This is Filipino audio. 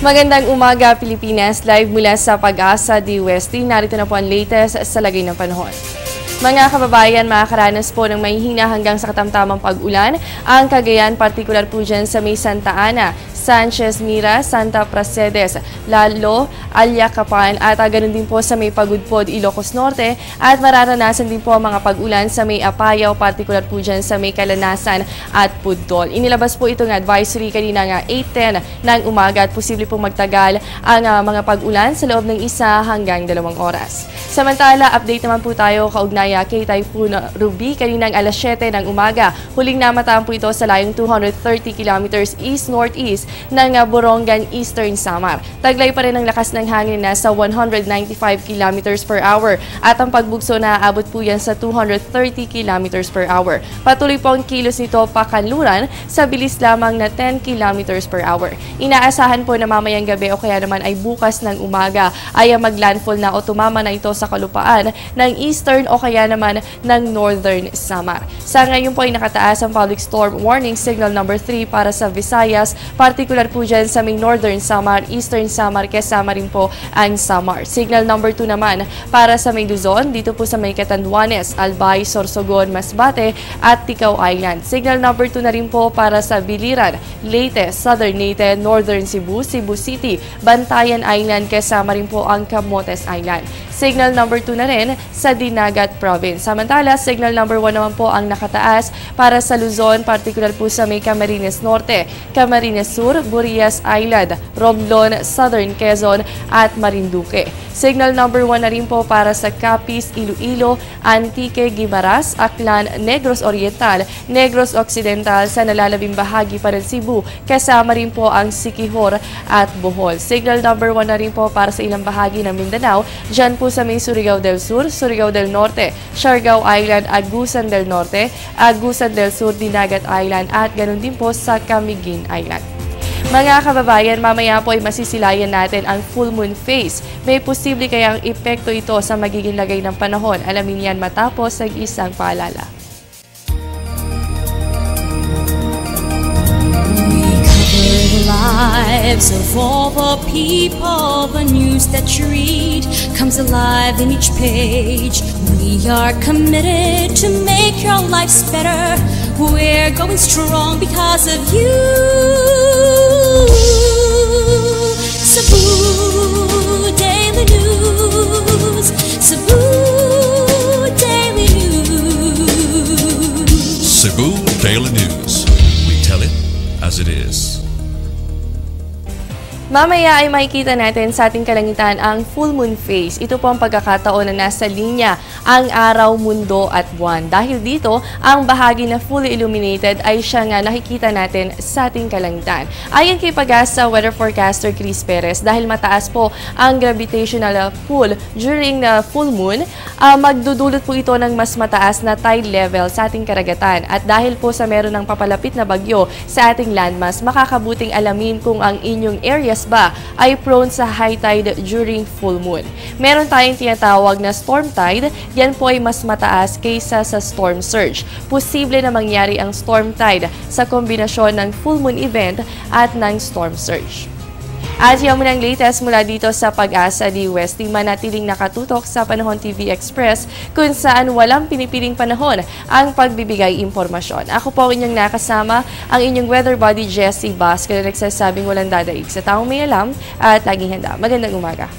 Magandang umaga, Pilipinas. Live mula sa Pag-asa DWST. Narito na po ang latest sa lagay ng panahon. Mga kababayan, makakaranas po ng mahihina hanggang sa katamtamang pag-ulan ang Cagayan, partikular po dyan sa may Santa Ana, Sanchez Mira, Santa Pracedes, Lalo, Alyacapan at ganun din po sa may Pagudpod, Ilocos Norte at mararanasan din po ang mga pag-ulan sa may Apayao, partikular po dyan sa may Kalanasan at Pudtol. Inilabas po itong advisory kanina nga 8:10 ng umaga at posible po magtagal ang mga pag-ulan sa loob ng 1 hanggang 2 oras. Samantala, update naman po tayo kaugnaya kay Typhoon Ruby kaninang alas 7 ng umaga. Huling namataan po ito sa layong 230 kilometers east-northeast ng Borongan, Eastern Samar. Taglay pa rin ang lakas ng hangin na sa 195 kilometers per hour at ang pagbugso na aabot po yan sa 230 kilometers per hour. Patuloy po ang kilos nito pakanluran sa bilis lamang na 10 kilometers per hour. Inaasahan po na mamayang gabi o kaya naman ay bukas ng umaga ay maglandfall na o tumama na ito sa kalupaan ng Eastern o kaya naman ng Northern Samar. Sa ngayon po ay nakataas ang public storm warning signal number 3 para sa Visayas, partikular po dyan sa may Northern Samar, Eastern Samar, kasama rin po ang Samar. Signal number 2 naman para sa may Luzon, dito po sa may Catanduanes, Albay, Sorsogon, Masbate at Ticao Island. Signal number 2 na rin po para sa Biliran, Leyte, Southern Leyte, Northern Cebu, Cebu City, Bantayan Island, kasama rin po ang Camotes Island. Signal number 2 na rin sa Dinagat Province. Samantala, signal number 1 naman po ang nakataas para sa Luzon, partikular po sa may Camarines Norte, Camarines Sur, Burias Island, Romblon, Southern Quezon at Marinduque. Signal number 1 na rin po para sa Capiz, Iloilo, Antique, Guimaras, Aklan, Negros Oriental, Negros Occidental sa nalalabing bahagi pa ng Cebu, kasama rin po ang Siquijor at Bohol. Signal number 1 na rin po para sa ilang bahagi ng Mindanao, dyan po sa may Surigao del Sur, Surigao del Norte, Siargao Island, Agusan del Norte, Agusan del Sur, Dinagat Island at ganun din po sa Camiguin Island. Mga kababayan, mamaya po ay masisilayan natin ang full moon phase. May posible kayang epekto ito sa magiging lagay ng panahon. Alamin yan matapos ang isang paalala. Lives of all the people, the news that you read comes alive in each page. We are committed to make your lives better. We're going strong because of you. Cebu Daily News, Cebu Daily News. Cebu Daily News. We tell it as it is. Mamaya ay makikita natin sa ating kalangitan ang full moon phase. Ito po ang pagkakataon na nasa linya ang araw, mundo at buwan. Dahil dito, ang bahagi na fully illuminated ay siya nga nakikita natin sa ating kalangitan. Ayon kay Pag-asa weather forecaster Chris Perez, dahil mataas po ang gravitational pull during the full moon, magdudulot po ito ng mas mataas na tide level sa ating karagatan. At dahil po sa meron ng papalapit na bagyo sa ating landmass, makakabuting alamin kung ang inyong areas ba ay prone sa high tide during full moon. Meron tayong tinatawag na storm tide, yan po ay mas mataas kaysa sa storm surge. Posible na mangyari ang storm tide sa kombinasyon ng full moon event at ng storm surge. At yan muna ang latest mula dito sa Pag-asa DWST. Manatiling nakatutok sa Panahon TV Express kung saan walang pinipiling panahon ang pagbibigay impormasyon. Ako po ang inyong nakasama, ang inyong weather body Jessie Basco na nagsasabing walang dadaig sa taong may alam at laging handa. Magandang umaga.